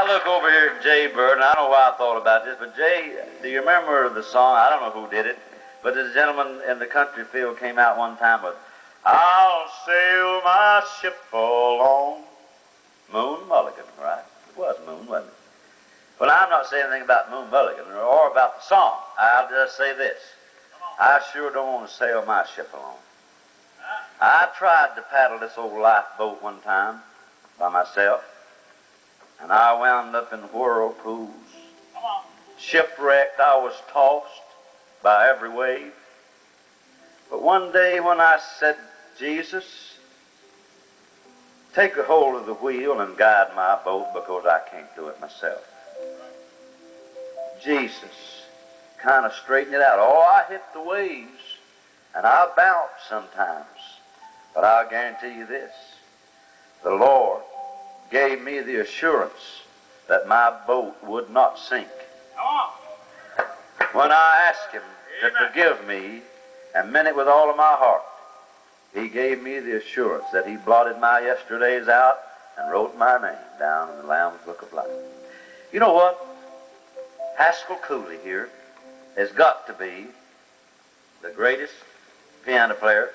I look over here at Jay Bird, and I don't know why I thought about this, but Jay, do you remember the song? I don't know who did it, but this gentleman in the country field came out one time with, I'll sail my ship along. Moon Mulligan, right? It was Moon, wasn't it? Well, I'm not saying anything about Moon Mulligan or about the song. I'll just say this. I sure don't want to sail my ship alone. I tried to paddle this old lifeboat one time by myself, and I wound up in whirlpools. Shipwrecked, I was tossed by every wave. But one day when I said, Jesus, take a hold of the wheel and guide my boat because I can't do it myself. Jesus kind of straightened it out. Oh, I hit the waves, and I bounce sometimes. But I'll guarantee you this. The Lord gave me the assurance that my boat would not sink. When I asked him to forgive me and meant it with all of my heart, he gave me the assurance that he blotted my yesterdays out and wrote my name down in the Lamb's Book of Life. You know what? Haskell Cooley here has got to be the greatest piano player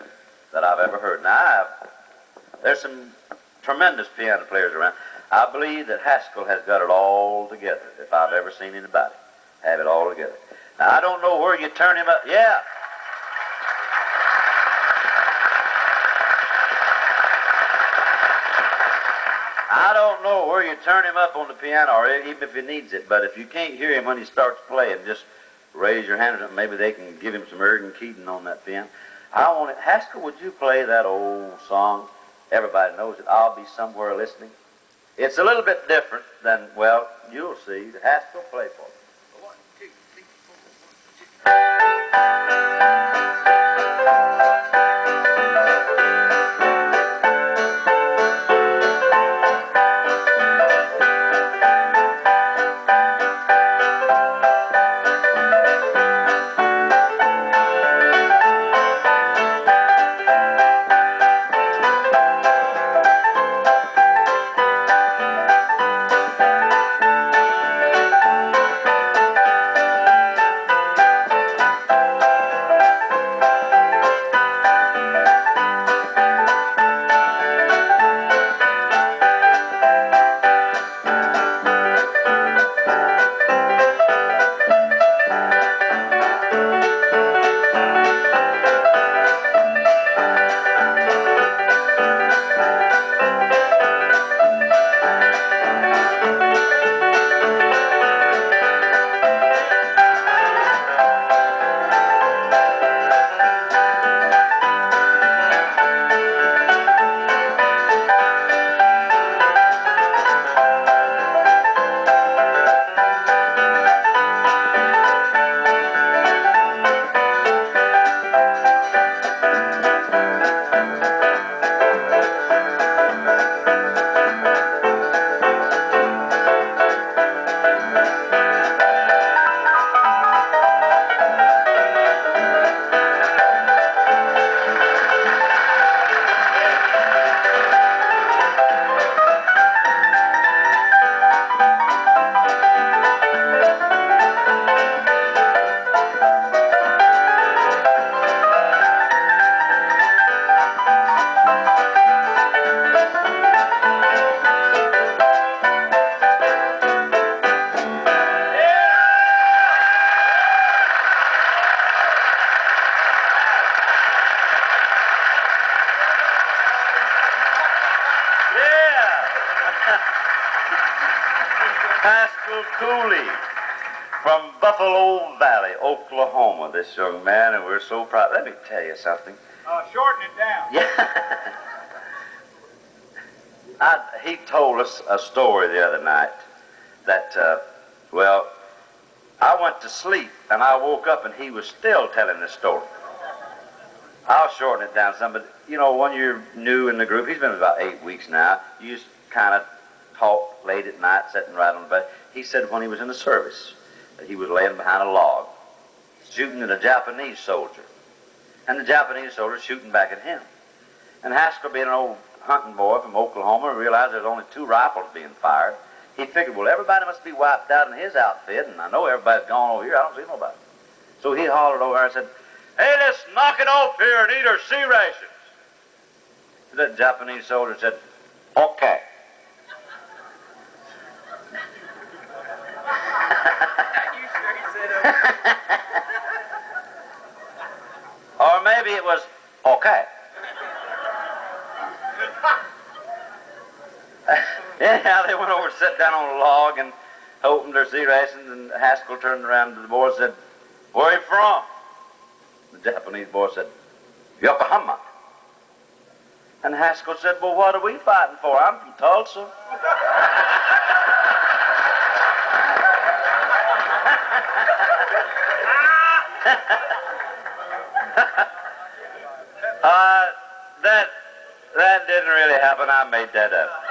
that I've ever heard. Now, there's some tremendous piano players around. I believe that Haskell has got it all together, if I've ever seen anybody have it all together. Now, I don't know where you turn him up. Yeah. I don't know where you turn him up on the piano, or even if he needs it, but if you can't hear him when he starts playing, just raise your hand or something. Maybe they can give him some Ergen Keaton on that piano. I want it. Haskell, would you play that old song? Everybody knows it. I'll be somewhere listening. It's a little bit different than, well, you'll see. Haskell, play for me. 1, 2, 3, 4, 1, 2. Haskell Cooley from Buffalo Valley, Oklahoma, this young man, and we're so proud. Let me tell you something. Shorten it down. Yeah. He told us a story the other night that, I went to sleep and I woke up and he was still telling the story. I'll shorten it down some, but you know, when you're new in the group, he's been about 8 weeks now, you just kind of talk late at night, sitting right on the bed. He said when he was in the service that he was laying behind a log, shooting at a Japanese soldier, and the Japanese soldier shooting back at him. And Haskell, being an old hunting boy from Oklahoma, realized there's only 2 rifles being fired. He figured, well, everybody must be wiped out in his outfit, and I know everybody's gone over here. I don't see nobody. So he hollered over there and said, hey, let's knock it off here and eat our sea rations. The Japanese soldier said, okay. You sure he said okay? Or maybe it was, okay. Anyhow, they went over and sat down on a log and opened their sea rations, and Haskell turned around to the boy and said, where are you from? The Japanese boy said, Yokohama. And Haskell said, well, what are we fighting for? I'm from Tulsa. That didn't really happen. I made that up.